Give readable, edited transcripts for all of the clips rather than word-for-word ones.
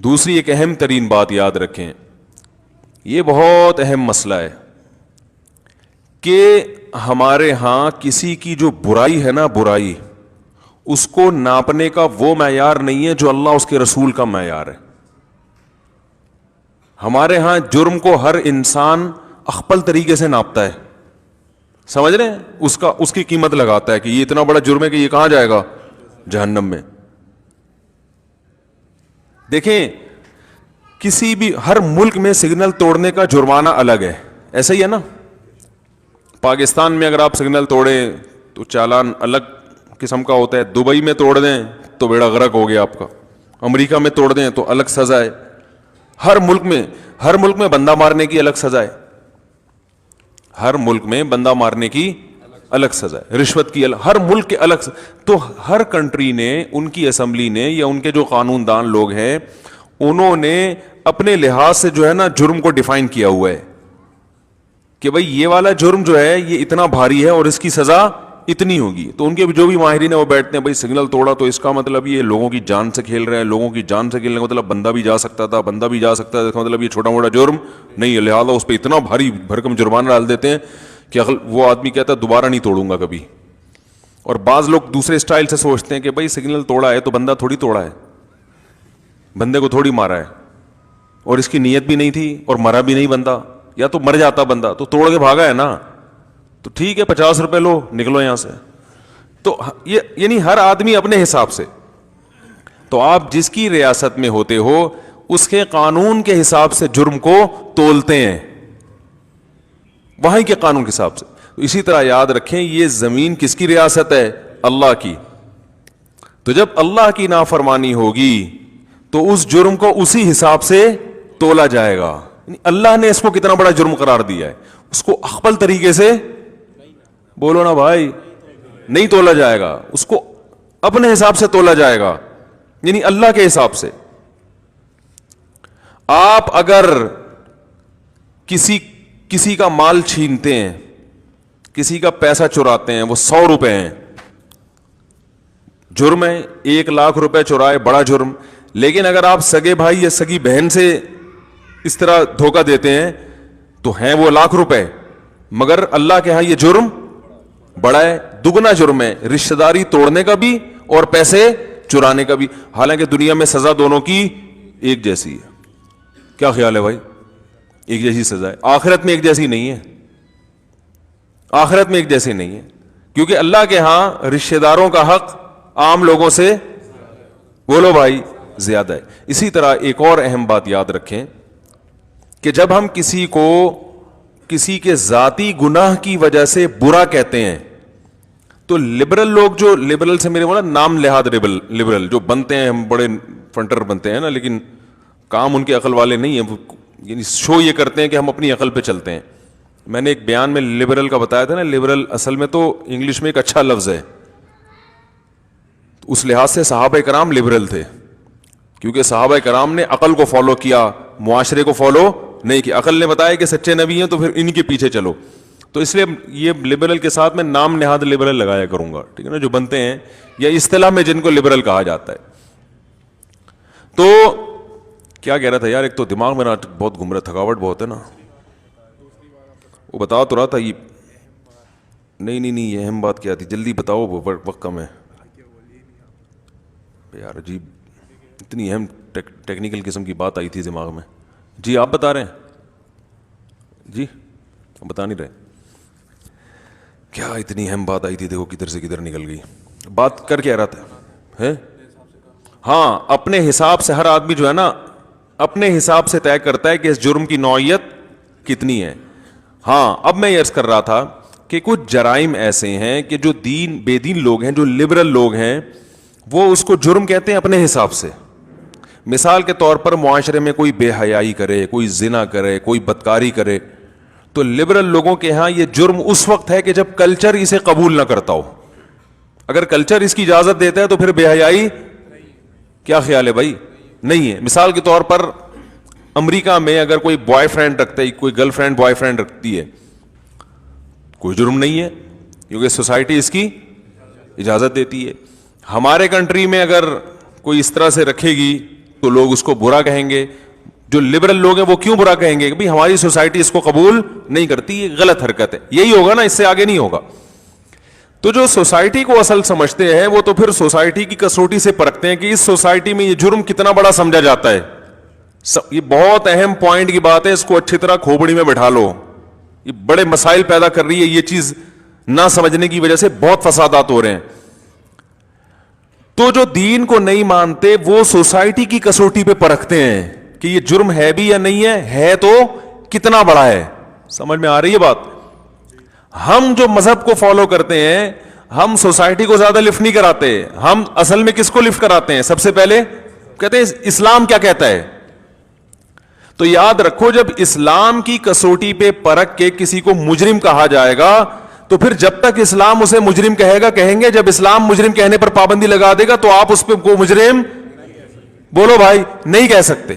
دوسری ایک اہم ترین بات یاد رکھیں، یہ بہت اہم مسئلہ ہے کہ ہمارے ہاں کسی کی جو برائی ہے نا، برائی اس کو ناپنے کا وہ معیار نہیں ہے جو اللہ اس کے رسول کا معیار ہے. ہمارے ہاں جرم کو ہر انسان اخپل طریقے سے ناپتا ہے، سمجھ رہے ہیں، اس کی قیمت لگاتا ہے کہ یہ اتنا بڑا جرم ہے کہ یہ کہاں جائے گا؟ جہنم میں. دیکھیں کسی بھی ہر ملک میں سگنل توڑنے کا جرمانہ الگ ہے، ایسا ہی ہے نا. پاکستان میں اگر آپ سگنل توڑیں تو چالان الگ قسم کا ہوتا ہے، دبئی میں توڑ دیں تو بیڑا غرق ہو گیا آپ کا، امریکہ میں توڑ دیں تو الگ سزا ہے. ہر ملک میں بندہ مارنے کی الگ سزا ہے، ہر ملک میں بندہ مارنے کی الگ سزا ہے، رشوت کی ہر ملک کے الگ. تو ہر کنٹری نے، ان کی اسمبلی نے یا ان کے جو قانون دان لوگ ہیں انہوں نے اپنے لحاظ سے جو ہے نا جرم کو ڈیفائن کیا ہوا ہے کہ بھئی یہ والا جرم جو ہے یہ اتنا بھاری ہے اور اس کی سزا اتنی ہوگی. تو ان کے جو بھی ماہرین ہیں وہ بیٹھتے ہیں، بھئی سگنل توڑا تو اس کا مطلب یہ لوگوں کی جان سے کھیل رہے ہیں، لوگوں کی جان سے کھیلنے کا مطلب بندہ بھی جا سکتا تھا، بندہ بھی جا سکتا ہے، اس کا مطلب یہ چھوٹا موٹا جرم نہیں ہے، لہٰذا اس پہ اتنا بھاری بھرکم جرمانہ ڈال دیتے ہیں کہ وہ آدمی کہتا ہے دوبارہ نہیں توڑوں گا کبھی. اور بعض لوگ دوسرے اسٹائل سے سوچتے ہیں کہ بھئی سگنل توڑا ہے تو بندہ تھوڑی توڑا ہے، بندے کو تھوڑی مارا ہے، اور اس کی نیت بھی نہیں تھی اور مرا بھی نہیں بندہ، یا تو مر جاتا بندہ تو توڑ کے بھاگا ہے نا، تو ٹھیک ہے 50 روپے لو نکلو یہاں سے. تو یہ یعنی ہر آدمی اپنے حساب سے. تو آپ جس کی ریاست میں ہوتے ہو اس کے قانون کے حساب سے جرم کو تولتے ہیں، وہیں کے قانون کے حساب سے. اسی طرح یاد رکھیں یہ زمین کس کی ریاست ہے؟ اللہ کی. تو جب اللہ کی نافرمانی ہوگی تو اس جرم کو اسی حساب سے تولا جائے گا. اللہ نے اس کو کتنا بڑا جرم قرار دیا ہے، اس کو اخپل طریقے سے، بولو نا بھائی، نہیں تولا جائے گا، اس کو اپنے حساب سے تولا جائے گا، یعنی اللہ کے حساب سے. آپ اگر کسی کا مال چھینتے ہیں، کسی کا پیسہ چراتے ہیں، وہ 100 روپے ہیں، جرم ہے. 1 لاکھ روپے چرائے بڑا جرم. لیکن اگر آپ سگے بھائی یا سگی بہن سے اس طرح دھوکہ دیتے ہیں تو ہیں وہ لاکھ روپے، مگر اللہ کے ہاں یہ جرم بڑا ہے، دگنا جرم ہے، رشتہ داری توڑنے کا بھی اور پیسے چرانے کا بھی. حالانکہ دنیا میں سزا دونوں کی ایک جیسی ہے. کیا خیال ہے بھائی؟ ایک جیسی سزا ہے. آخرت میں ایک جیسی نہیں ہے، آخرت میں ایک جیسی نہیں ہے، کیونکہ اللہ کے ہاں رشتہ داروں کا حق عام لوگوں سے، بولو بھائی، زیادہ ہے. اسی طرح ایک اور اہم بات یاد رکھیں کہ جب ہم کسی کے ذاتی گناہ کی وجہ سے برا کہتے ہیں تو لبرل لوگ، جو لبرل سے میرے بولا نام لحاظ لبرل جو بنتے ہیں، ہم بڑے فنٹر بنتے ہیں نا، لیکن کام ان کے عقل والے نہیں ہیں، یعنی شو یہ کرتے ہیں کہ ہم اپنی عقل پہ چلتے ہیں. میں نے ایک بیان میں لبرل کا بتایا تھا نا، لبرل اصل میں تو انگلش میں ایک اچھا لفظ ہے. اس لحاظ سے صحابہ کرام لبرل تھے، کیونکہ صحابہ کرام نے عقل کو فالو کیا، معاشرے کو فالو نہیں کیا. عقل نے بتایا کہ سچے نبی ہیں تو پھر ان کے پیچھے چلو. تو اس لیے یہ لبرل کے ساتھ میں نام نہاد لبرل لگایا کروں گا، ٹھیک ہے نا، جو بنتے ہیں یا اصطلاح میں جن کو لبرل کہا جاتا ہے. تو کیا کہہ رہا تھا یار، ایک تو دماغ میرا بہت گھوم رہا، تھکاوٹ بہت ہے نا. وہ بتا تو رہا تھا یہ، نہیں یہ اہم بات کیا تھی، جلدی بتاؤ، وقت کم ہے یار. عجیب، اتنی اہم ٹیکنیکل قسم کی بات آئی تھی دماغ میں. جی آپ بتا رہے ہیں؟ جی بتا نہیں رہے کیا؟ اتنی اہم بات آئی تھی، دیکھو کدھر سے کدھر نکل گئی. بات کر کے آ رہا تھا ہے. ہاں اپنے حساب سے ہر آدمی جو ہے نا اپنے حساب سے طے کرتا ہے کہ اس جرم کی نوعیت کتنی ہے. ہاں اب میں یہ عرض کر رہا تھا کہ کچھ جرائم ایسے ہیں کہ جو بے دین لوگ ہیں، جو لبرل لوگ ہیں، وہ اس کو جرم کہتے ہیں اپنے حساب سے. مثال کے طور پر معاشرے میں کوئی بے حیائی کرے، کوئی زنا کرے، کوئی بدکاری کرے، تو لبرل لوگوں کے ہاں یہ جرم اس وقت ہے کہ جب کلچر اسے قبول نہ کرتا ہو. اگر کلچر اس کی اجازت دیتا ہے تو پھر بے حیائی، کیا خیال ہے بھائی؟ نہیں ہے. مثال کے طور پر امریکہ میں اگر کوئی بوائے فرینڈ رکھتا ہے، کوئی گرل فرینڈ بوائے فرینڈ رکھتی ہے، کوئی جرم نہیں ہے، کیونکہ سوسائٹی اس کی اجازت دیتی ہے. ہمارے کنٹری میں اگر کوئی اس طرح سے رکھے گی تو لوگ اس کو برا کہیں گے. جو لبرل لوگ ہیں وہ کیوں برا کہیں گے کہ بھائی ہماری سوسائٹی اس کو قبول نہیں کرتی, یہ غلط حرکت ہے. یہی ہوگا نا, اس سے آگے نہیں ہوگا. تو جو سوسائٹی کو اصل سمجھتے ہیں وہ تو پھر سوسائٹی کی کسوٹی سے پرکھتے ہیں کہ اس سوسائٹی میں یہ جرم کتنا بڑا سمجھا جاتا ہے. یہ بہت اہم پوائنٹ کی بات ہے, اس کو اچھی طرح کھوپڑی میں بٹھا لو. یہ بڑے مسائل پیدا کر رہی ہے یہ چیز, نہ سمجھنے کی وجہ سے بہت فسادات ہو رہے ہیں. تو جو دین کو نہیں مانتے وہ سوسائٹی کی کسوٹی پہ پرکھتے ہیں کہ یہ جرم ہے بھی یا نہیں ہے تو کتنا بڑا ہے. سمجھ میں آ رہی ہے بات؟ ہم جو مذہب کو فالو کرتے ہیں ہم سوسائٹی کو زیادہ لفٹ نہیں کراتے, ہم اصل میں کس کو لفٹ کراتے ہیں؟ سب سے پہلے کہتے ہیں اسلام کیا کہتا ہے. تو یاد رکھو, جب اسلام کی کسوٹی پہ پرکھ کے کسی کو مجرم کہا جائے گا تو پھر جب تک اسلام اسے مجرم کہے گا کہیں گے, جب اسلام مجرم کہنے پر پابندی لگا دے گا تو آپ اس پہ کو مجرم بولو بھائی نہیں کہہ سکتے.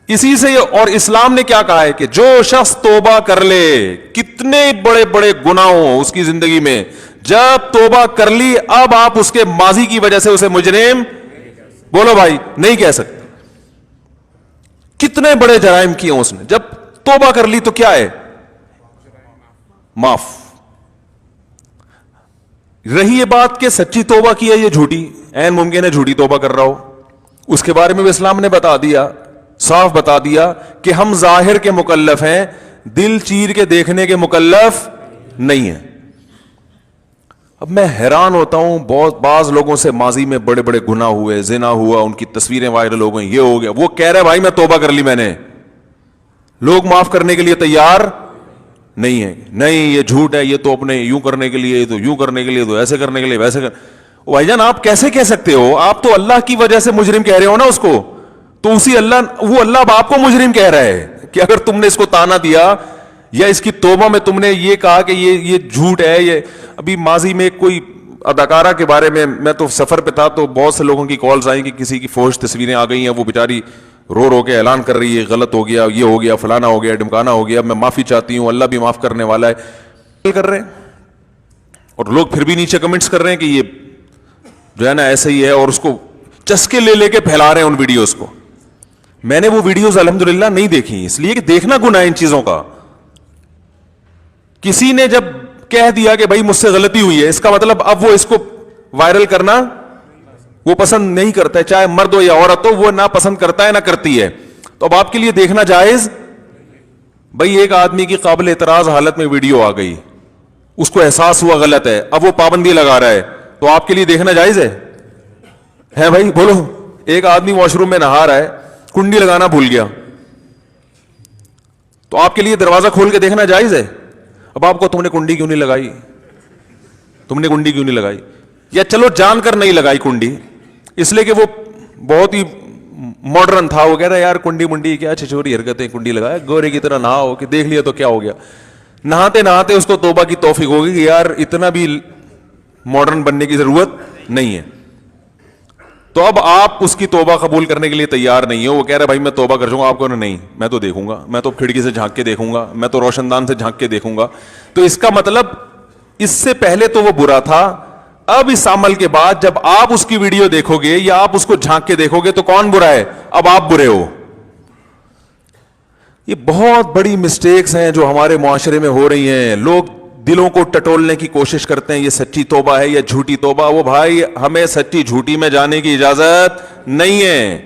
اسی سے اور اسلام نے کیا کہا ہے کہ جو شخص توبہ کر لے, کتنے بڑے بڑے گناہ ہوں اس کی زندگی میں, جب توبہ کر لی اب آپ اس کے ماضی کی وجہ سے اسے مجرم بولو بھائی نہیں کہہ سکتے. کتنے بڑے جرائم کیے اس نے, جب توبہ کر لی تو کیا ہے, معاف. رہی یہ بات کہ سچی توبہ کی ہے یہ جھوٹی, عین ممکن ہے جھوٹی توبہ کر رہا ہو, اس کے بارے میں بھی اسلام نے بتا دیا, صاف بتا دیا کہ ہم ظاہر کے مکلف ہیں, دل چیر کے دیکھنے کے مکلف نہیں ہیں. اب میں حیران ہوتا ہوں, بہت بعض لوگوں سے ماضی میں بڑے بڑے گناہ ہوئے, زنا ہوا, ان کی تصویریں وائرل ہو گئیں, یہ ہو گیا, وہ کہہ رہے بھائی میں توبہ کر لی میں نے, لوگ معاف کرنے کے لیے تیار نہیں ہے. نہیں یہ جھوٹ ہے, یہ تو اپنے یوں کرنے کے لیے, تو یوں کرنے کے لیے, تو ایسے کرنے کے لیے, ویسے بھائی جان آپ کیسے کہہ سکتے ہو؟ آپ تو اللہ کی وجہ سے مجرم کہہ رہے ہو نا اس کو, تو اسی وہ اللہ اب آپ کو مجرم کہہ رہا ہے کہ اگر تم نے اس کو تانا دیا یا اس کی توبہ میں تم نے یہ کہا کہ یہ جھوٹ ہے. یہ ابھی ماضی میں کوئی اداکارہ کے بارے میں تو سفر پہ تھا تو بہت سے لوگوں کی کالز آئیں کہ کسی کی فوش تصویریں آ گئی ہیں, وہ بیچاری رو رو کے اعلان کر رہی ہے غلط ہو گیا, یہ ہو گیا, فلانا ہو گیا, ڈمکانا ہو گیا, میں معافی چاہتی ہوں, اللہ بھی معاف کرنے والا ہے, کر رہے ہیں. اور لوگ پھر بھی نیچے کمنٹس کر رہے ہیں کہ یہ جو ہے نا ایسا ہی ہے, اور اس کو چسکے لے لے کے پھیلا رہے ہیں ان ویڈیوز کو. میں نے وہ ویڈیوز الحمدللہ نہیں دیکھی, اس لیے کہ دیکھنا گناہ ان چیزوں کا. کسی نے جب کہہ دیا کہ بھائی مجھ سے غلطی ہوئی ہے, اس کا مطلب اب وہ اس کو وائرل کرنا وہ پسند نہیں کرتا ہے, چاہے مرد ہو یا عورت ہو, وہ نہ پسند کرتا ہے نہ کرتی ہے. تو اب آپ کے لیے دیکھنا جائز. بھائی ایک آدمی کی قابل اعتراض حالت میں ویڈیو آ گئی, اس کو احساس ہوا غلط ہے, اب وہ پابندی لگا رہا ہے, تو آپ کے لیے دیکھنا جائز ہے بھائی بولو. ایک آدمی واش روم میں نہا رہا ہے, کنڈی لگانا بھول گیا, تو آپ کے لیے دروازہ کھول کے دیکھنا جائز ہے؟ اب آپ کو تم نے کنڈی کیوں نہیں لگائی, تم نے کنڈی کیوں نہیں لگائی, یا چلو جان کر نہیں لگائی کنڈی اس لیے کہ وہ بہت ہی ماڈرن تھا, وہ کہہ رہا ہے یار کنڈی منڈی کیا چھچوری حرکتیں, کنڈی لگایا, گورے کی طرح نہا ہو کہ دیکھ لیا تو کیا ہو گیا. نہاتے نہاتے اس کو توبہ کی توفیق ہوگی کہ یار اتنا بھی ماڈرن بننے کی ضرورت نہیں ہے. تو اب آپ اس کی توبہ قبول کرنے کے لیے تیار نہیں ہو. وہ کہہ رہا ہے بھائی میں توبہ کر جاؤں گا, آپ کو نہیں, میں تو دیکھوں گا, میں تو کھڑکی سے جھانک کے دیکھوں گا, میں تو روشن دان سے جھانک کے دیکھوں گا. تو اس کا مطلب اس سے پہلے تو وہ برا تھا, اب اس عمل کے بعد جب آپ اس کی ویڈیو دیکھو گے یا آپ اس کو جھانک کے دیکھو گے تو کون برا ہے؟ اب آپ برے ہو. یہ بہت بڑی مسٹیکس ہیں جو ہمارے معاشرے میں ہو رہی ہیں. لوگ دلوں کو ٹٹولنے کی کوشش کرتے ہیں, یہ سچی توبہ ہے یا جھوٹی توبہ. وہ بھائی ہمیں سچی جھوٹی میں جانے کی اجازت نہیں ہے.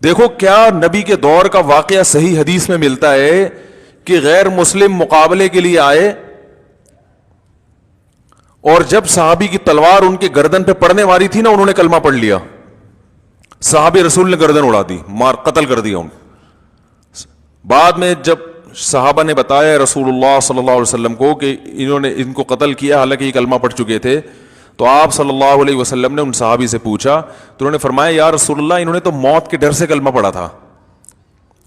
دیکھو کیا نبی کے دور کا واقعہ صحیح حدیث میں ملتا ہے کہ غیر مسلم مقابلے کے لیے آئے, اور جب صحابی کی تلوار ان کے گردن پہ پڑنے والی تھی نا, انہوں نے کلمہ پڑھ لیا, صحابی رسول نے گردن اڑا دی, مار قتل کر دیا ان. بعد میں جب صحابہ نے بتایا رسول اللہ صلی اللہ علیہ وسلم کو کہ انہوں نے ان کو قتل کیا حالانکہ یہ کلمہ پڑھ چکے تھے, تو آپ صلی اللہ علیہ وسلم نے ان صحابی سے پوچھا تو انہوں نے فرمایا یا رسول اللہ انہوں نے تو موت کے ڈر سے کلمہ پڑھا تھا.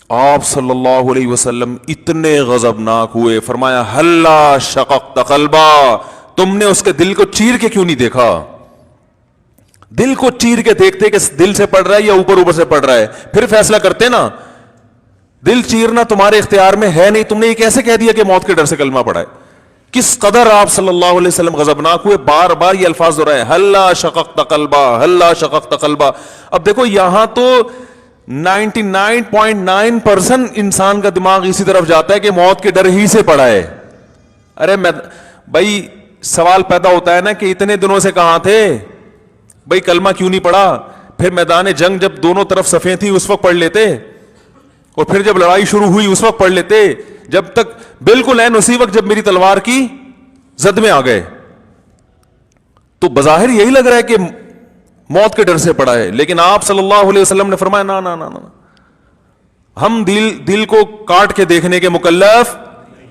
آپ صلی اللہ علیہ وسلم اتنے غضبناک ہوئے, فرمایا ہلا شققت قلبا, تم نے اس کے دل کو چیر کے کیوں نہیں دیکھا؟ دل کو چیر کے دیکھتے کہ دل سے پڑھ رہا ہے یا اوپر اوپر سے پڑھ رہا ہے, پھر فیصلہ کرتے نا. دل چیرنا تمہارے اختیار میں ہے نہیں, تم نے یہ کیسے کہہ دیا کہ موت کے ڈر سے کلمہ پڑھا ہے؟ کس قدر آپ صلی اللہ علیہ وسلم غضبناک ہوئے, بار بار یہ الفاظ دہرائے, ہلا شققت قلبا, ہلا شققت قلبا. اب دیکھو یہاں تو 99.9% انسان کا دماغ اسی طرف جاتا ہے کہ موت کے ڈر ہی سے پڑا ہے. ارے بھائی سوال پیدا ہوتا ہے نا کہ اتنے دنوں سے کہاں تھے بھائی, کلمہ کیوں نہیں پڑھا؟ پھر میدان جنگ جب دونوں طرف صفیں تھیں اس وقت پڑھ لیتے, اور پھر جب لڑائی شروع ہوئی اس وقت پڑھ لیتے, جب تک بالکل عین اسی وقت جب میری تلوار کی زد میں آ گئے. تو بظاہر یہی لگ رہا ہے کہ موت کے ڈر سے پڑا ہے, لیکن آپ صلی اللہ علیہ وسلم نے فرمایا نا نا نا نا, ہم دل کو کاٹ کے دیکھنے کے مکلف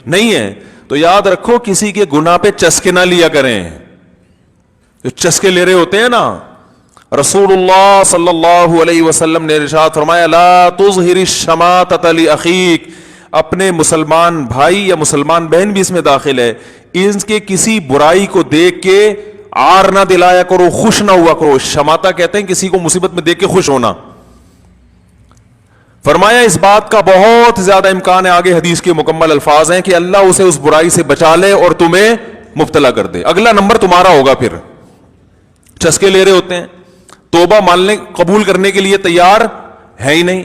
نہیں ہیں. تو یاد رکھو کسی کے گناہ پہ چسکے نہ لیا کریں. جو چسکے لے رہے ہوتے ہیں نا, رسول اللہ صلی اللہ علیہ وسلم نے ارشاد فرمایا لا تظہر الشماتۃ لاخیک, اپنے مسلمان بھائی یا مسلمان بہن بھی اس میں داخل ہے, ان کے کسی برائی کو دیکھ کے عار نہ دلایا کرو, خوش نہ ہوا کرو. شماتہ کہتے ہیں کسی کو مصیبت میں دیکھ کے خوش ہونا. فرمایا اس بات کا بہت زیادہ امکان ہے, آگے حدیث کے مکمل الفاظ ہیں, کہ اللہ اسے اس برائی سے بچا لے اور تمہیں مبتلا کر دے, اگلا نمبر تمہارا ہوگا. پھر چسکے لے رہے ہوتے ہیں, توبہ ماننے قبول کرنے کے لیے تیار ہے ہی نہیں,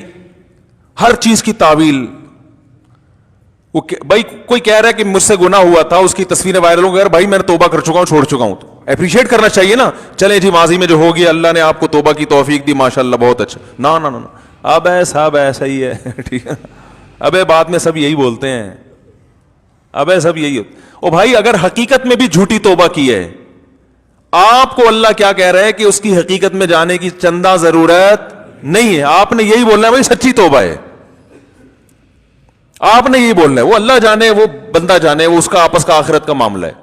ہر چیز کی تعویل. وہ بھائی کوئی کہہ رہا ہے کہ مجھ سے گناہ ہوا تھا, اس کی تصویریں وائرل ہو گئی, بھائی میں نے توبہ کر چکا ہوں, چھوڑ چکا ہوں. تو اپریشیٹ کرنا چاہیے نا, چلیں جی ماضی میں جو ہو گیا اللہ نے آپ کو توبہ کی توفیق دی, ماشاءاللہ بہت اچھا. نا نا نا, اب صاحب ایسا ہی ہے ٹھیک ہے, اب بعد میں سب یہی بولتے ہیں, اب سب یہی ہوتا. او بھائی اگر حقیقت میں بھی جھوٹی توبہ کی ہے, آپ کو اللہ کیا کہہ رہا ہے کہ اس کی حقیقت میں جانے کی چندہ ضرورت نہیں ہے, آپ نے یہی بولنا ہے بھائی سچی توبہ ہے, آپ نے یہی بولنا ہے, وہ اللہ جانے, وہ بندہ جانے, وہ اس کا آپس کا آخرت کا معاملہ ہے.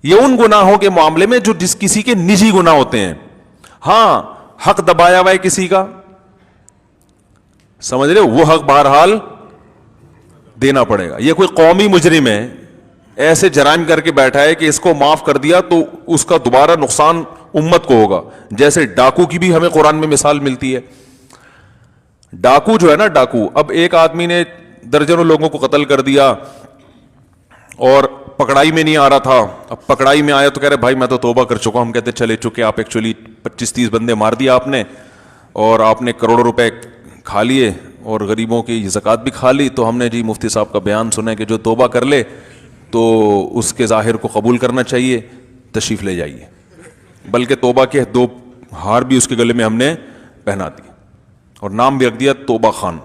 یہ ان گناہوں کے معاملے میں جو جس کسی کے نجی گناہ ہوتے ہیں. ہاں حق دبایا ہوا ہے کسی کا, سمجھ رہے, وہ حق بہرحال دینا پڑے گا. یہ کوئی قومی مجرم ہے, ایسے جرائم کر کے بیٹھا ہے کہ اس کو معاف کر دیا تو اس کا دوبارہ نقصان امت کو ہوگا. جیسے ڈاکو کی بھی ہمیں قرآن میں مثال ملتی ہے. ڈاکو جو ہے نا, ڈاکو, اب ایک آدمی نے درجنوں لوگوں کو قتل کر دیا اور پکڑائی میں نہیں آ رہا تھا. اب پکڑائی میں آیا تو کہہ رہے بھائی میں تو توبہ کر چکا ہوں. ہم کہتے چلے چکے, آپ ایکچولی 25-30 بندے مار دیا آپ نے, اور آپ نے کروڑوں روپے کھا لیے اور غریبوں کی زکوٰۃ بھی کھا لی. تو ہم نے جی مفتی صاحب کا بیان سنا ہے کہ جو توبہ کر لے تو اس کے ظاہر کو قبول کرنا چاہیے, تشریف لے جائیے. بلکہ توبہ کے 2 ہار بھی اس کے گلے میں ہم نے پہنا دیے, اور نام بھی رکھ دیا توبہ خان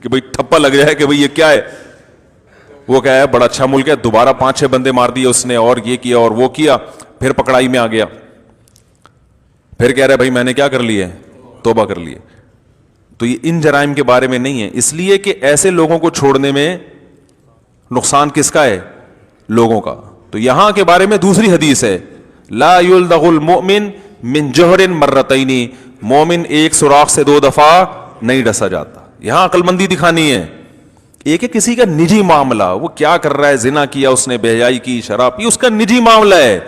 کہ بھئی ٹھپا لگ جائے کہ بھئی یہ کیا ہے. وہ کیا ہے, بڑا اچھا ملک ہے, دوبارہ 5-6 بندے مار دیے اس نے, اور یہ کیا اور وہ کیا, پھر پکڑائی میں آ گیا, پھر کہہ رہے بھائی میں نے کیا کر لی ہے, توبہ کر لی ہے. تو یہ ان جرائم کے بارے میں نہیں ہے, اس لیے کہ ایسے لوگوں کو چھوڑنے میں نقصان کس کا ہے, لوگوں کا. تو یہاں کے بارے میں دوسری حدیث ہے, لا یلدغ المؤمن من جوہر مرتین, مومن ایک سوراخ سے 2 دفعہ نہیں ڈسا جاتا. یہاں عقل مندی دکھانی ہے. ایک ہے کسی کا نجی معاملہ, وہ کیا کر رہا ہے, زنا کیا اس نے, بے حیائی کی, شراب پی, اس کا نجی معاملہ ہے,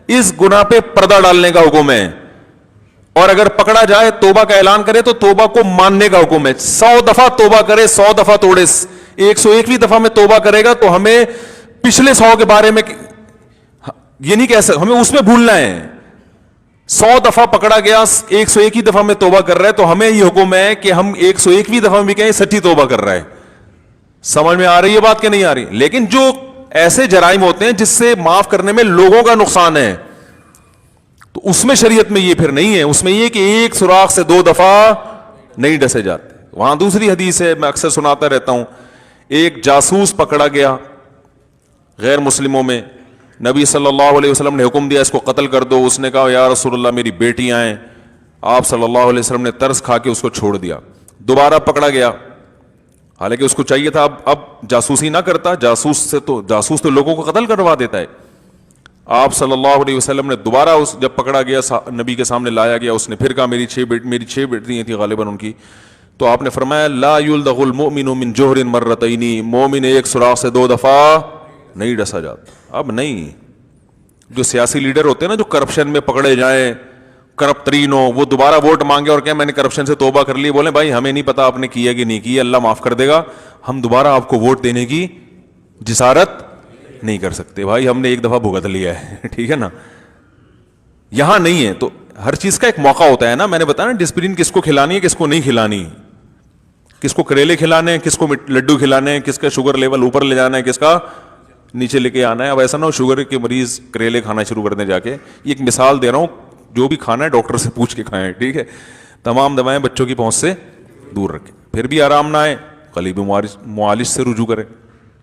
اس گناہ پہ پردہ ڈالنے کا حکم ہے. اور اگر پکڑا جائے توبہ کا اعلان کرے تو توبہ کو ماننے کا حکم ہے. 100 دفعہ توبہ کرے, 100 دفعہ توڑے, 101ویں دفعہ میں توبہ کرے گا تو ہمیں پچھلے 100 کے بارے میں یہ نہیں کہہ سکتے, ہمیں اس میں بھولنا ہے. 100 دفعہ پکڑا گیا, 101ویں دفعہ میں توبہ کر رہا ہے تو ہمیں یہ حکم ہے کہ ہم 101ویں دفعہ میں بھی کہیں سچی توبہ کر رہا ہے. سمجھ میں آ رہی ہے بات کہ نہیں آ رہی؟ لیکن جو ایسے جرائم ہوتے ہیں جس سے معاف کرنے میں لوگوں کا نقصان ہے, تو اس میں شریعت میں یہ پھر نہیں ہے. اس میں یہ کہ ایک سوراخ سے 2 دفعہ نہیں ڈسے جاتے. وہاں دوسری حدیث ہے, میں اکثر سناتا رہتا ہوں. ایک جاسوس پکڑا گیا غیر مسلموں میں, نبی صلی اللہ علیہ وسلم نے حکم دیا اس کو قتل کر دو. اس نے کہا یا رسول اللہ میری بیٹیاں ہیں. آپ صلی اللہ علیہ وسلم نے ترس کھا کے اس کو چھوڑ دیا. دوبارہ پکڑا گیا, حالانکہ اس کو چاہیے تھا اب جاسوسی نہ کرتا, جاسوس تو لوگوں کو قتل کروا دیتا ہے. آپ صلی اللہ علیہ وسلم نے دوبارہ اس جب پکڑا گیا نبی کے سامنے لایا گیا, اس نے پھر کہا میری 6 بیٹیاں تھیں غالباً ان کی. تو آپ نے فرمایا لا یلدغ المؤمن من جوہر مرتین, مومن ایک سوراخ سے 2 دفعہ نہیں ڈسا جاتا. اب نہیں, جو سیاسی لیڈر ہوتے ہیں نا جو کرپشن میں پکڑے جائیں, کرپٹ ترین ہو, وہ دوبارہ ووٹ مانگے اور کہ میں نے کرپشن سے توبہ کر لی, بولیں بھائی ہمیں نہیں پتا آپ نے کیا کہ نہیں کیا, اللہ معاف کر دے گا, ہم دوبارہ آپ کو ووٹ دینے کی جسارت نہیں کر سکتے بھائی, ہم نے ایک دفعہ بھگت لیا ہے, ٹھیک ہے نا. یہاں نہیں ہے, تو ہر چیز کا ایک موقع ہوتا ہے نا. میں نے بتایا نا ڈسپلین کس کو کھلانی ہے, کس کو نہیں کھلانی, کس کو کریلے کھلانے ہیں, کس کو لڈو کھلانے ہیں, کس کا شوگر لیول اوپر لے جانا ہے, کس کا نیچے لے کے آنا ہے. اب ایسا نہ ہو شوگر کے مریض کریلے کھانا شروع کر دیں جا کے. یہ ایک مثال دے رہا ہوں, جو بھی کھانا ہے ڈاکٹر سے پوچھ کے کھائیں, ٹھیک ہے. تمام دوائیں بچوں کی پہنچ سے دور رکھیں. پھر بھی آرام نہ آئے, قریبی معالج سے رجوع کریں.